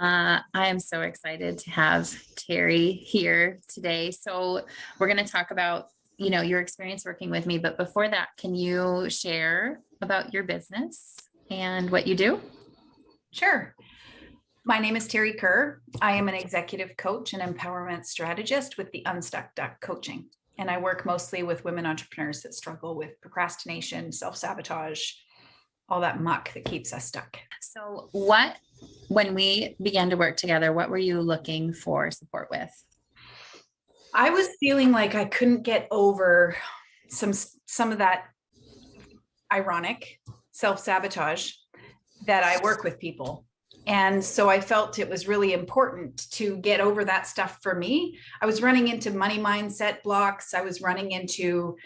I am so excited to have Teri here today. So we're going to talk about, your experience working with me. But before that, can you share about your business and what you do? Sure. My name is Teri Kerr. I am an executive coach and empowerment strategist with the Unstuck Duck Coaching. And I work mostly with women entrepreneurs that struggle with procrastination, self-sabotage, all that muck that keeps us stuck. So when we began to work together, what were you looking for support with? I was feeling like I couldn't get over some of that ironic self-sabotage that I work with people. And so I felt it was really important to get over that stuff for me. I was running into money mindset blocks. I was running into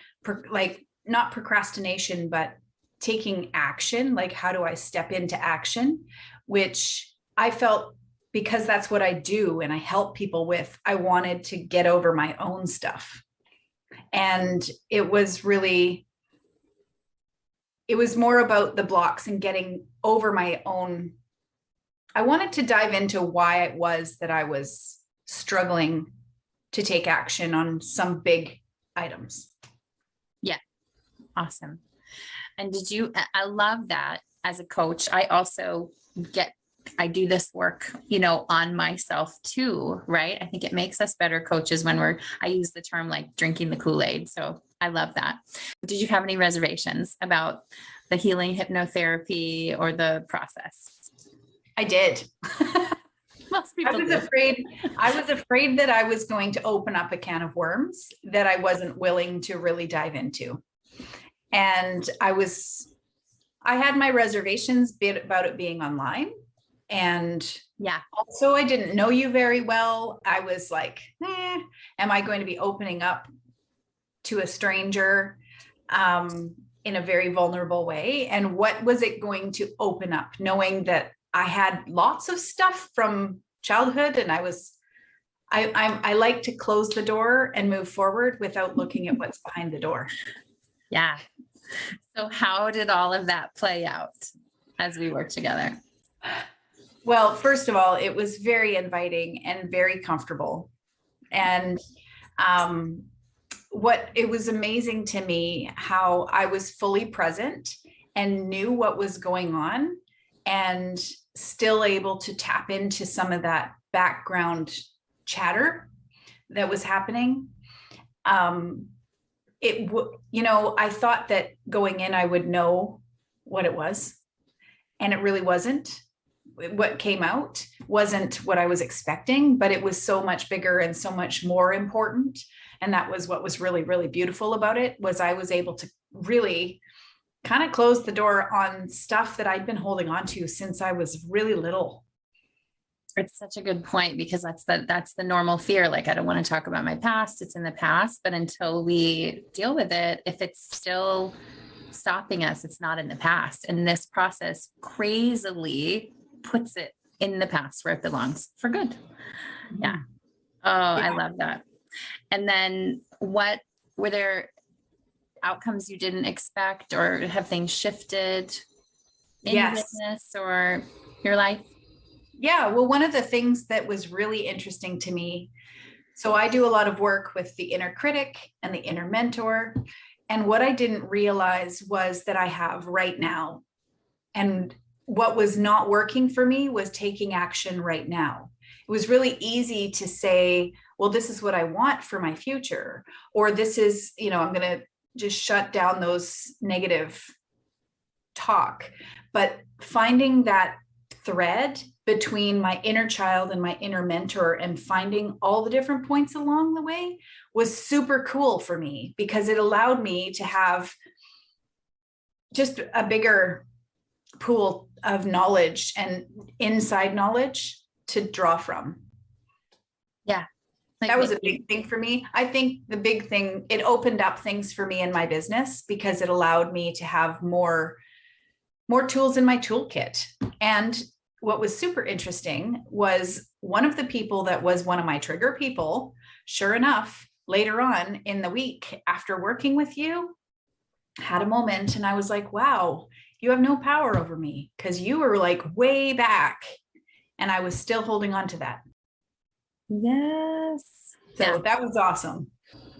not procrastination, but taking action. Like, how do I step into action? Which I felt, because that's what I do and I help people with, I wanted to get over my own stuff. And it was more about the blocks and getting over my own. I wanted to dive into why it was that I was struggling to take action on some big items. Yeah. Awesome. And I love that as a coach. I do this work, on myself too, right? I think it makes us better coaches when I use the term like drinking the Kool-Aid. So I love that. Did you have any reservations about the healing hypnotherapy or the process? I did. Most people I was afraid that I was going to open up a can of worms that I wasn't willing to really dive into. And I had my reservations about it being online. And also I didn't know you very well. I was like, am I going to be opening up to a stranger in a very vulnerable way? And what was it going to open up, knowing that I had lots of stuff from childhood, and I like to close the door and move forward without looking at what's behind the door. Yeah. So how did all of that play out as we worked together? Well, first of all, it was very inviting and very comfortable. And it was amazing to me how I was fully present and knew what was going on, and still able to tap into some of that background chatter that was happening. I thought that going in, I would know what it was, and it really wasn't. What came out wasn't what I was expecting, but it was so much bigger and so much more important. And that was what was really, really beautiful about it, was I was able to really kind of close the door on stuff that I'd been holding on to since I was really little. It's such a good point, because that's the normal fear. Like, I don't want to talk about my past. It's in the past, but until we deal with it, if it's still stopping us, it's not in the past. And this process crazily puts it in the past where it belongs for good. Yeah. Oh, yeah. I love that. And then what were there outcomes you didn't expect, or have things shifted in your business or your life? Yeah. Well, one of the things that was really interesting to me, so I do a lot of work with the inner critic and the inner mentor. And what I didn't realize was that I have right now. And what was not working for me was taking action right now. It was really easy to say, well, this is what I want for my future, or this is, I'm going to just shut down those negative talk. But finding that thread between my inner child and my inner mentor, and finding all the different points along the way, was super cool for me, because it allowed me to have just a bigger pool of knowledge and inside knowledge to draw from. Yeah. That was a big thing for me. I think the big thing, it opened up things for me in my business, because it allowed me to have more tools in my toolkit. And what was super interesting was one of the people that was one of my trigger people, sure enough, later on in the week after working with you, had a moment, and I was like, wow, you have no power over me, because you were like way back And I was still holding on to that. Yes. So that was awesome.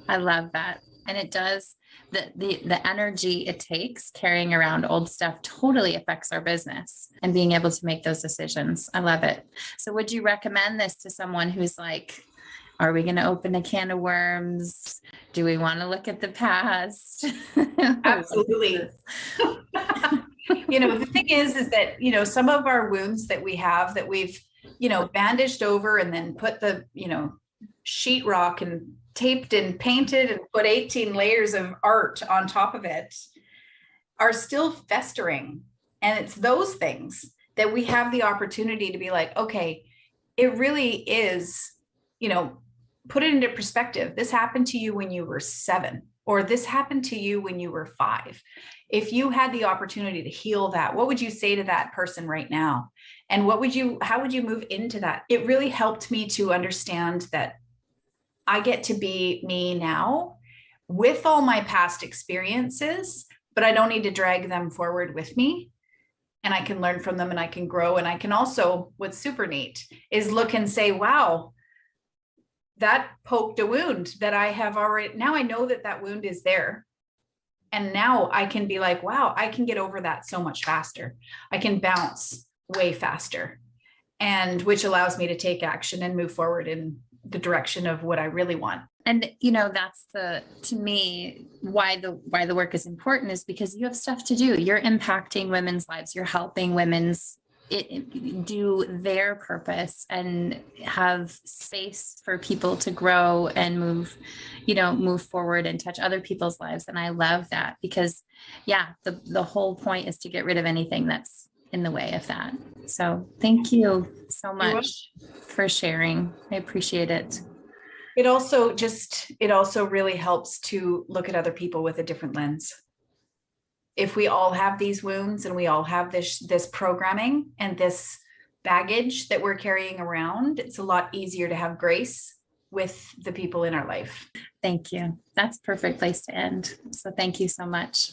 I love that. And it does, the energy it takes carrying around old stuff totally affects our business and being able to make those decisions. I love it. So would you recommend this to someone who's like, are we going to open a can of worms? Do we want to look at the past? Absolutely. The thing is that, some of our wounds that we have that we've, bandaged over and then put the, sheetrock and taped and painted and put 18 layers of art on top of it are still festering. And it's those things that we have the opportunity to be like, okay, it really is, put it into perspective. This happened to you when you were 7, or this happened to you when you were 5. If you had the opportunity to heal that, what would you say to that person right now? And how would you move into that? It really helped me to understand that I get to be me now with all my past experiences, but I don't need to drag them forward with me. And I can learn from them and I can grow. And I can also, what's super neat is look and say, wow, that poked a wound that I have already. Now I know that wound is there. And now I can be like, wow, I can get over that so much faster. I can bounce way faster, and which allows me to take action and move forward in the direction of what I really want. And, that's to me, why the work is important is because you have stuff to do. You're impacting women's lives. You're helping do their purpose and have space for people to grow and move forward and touch other people's lives. And I love that because the whole point is to get rid of anything that's in the way of that. So thank you so much for sharing. I appreciate it. It also really helps to look at other people with a different lens. If we all have these wounds and we all have this programming and this baggage that we're carrying around, it's a lot easier to have grace with the people in our life. Thank you. That's a perfect place to end. So thank you so much.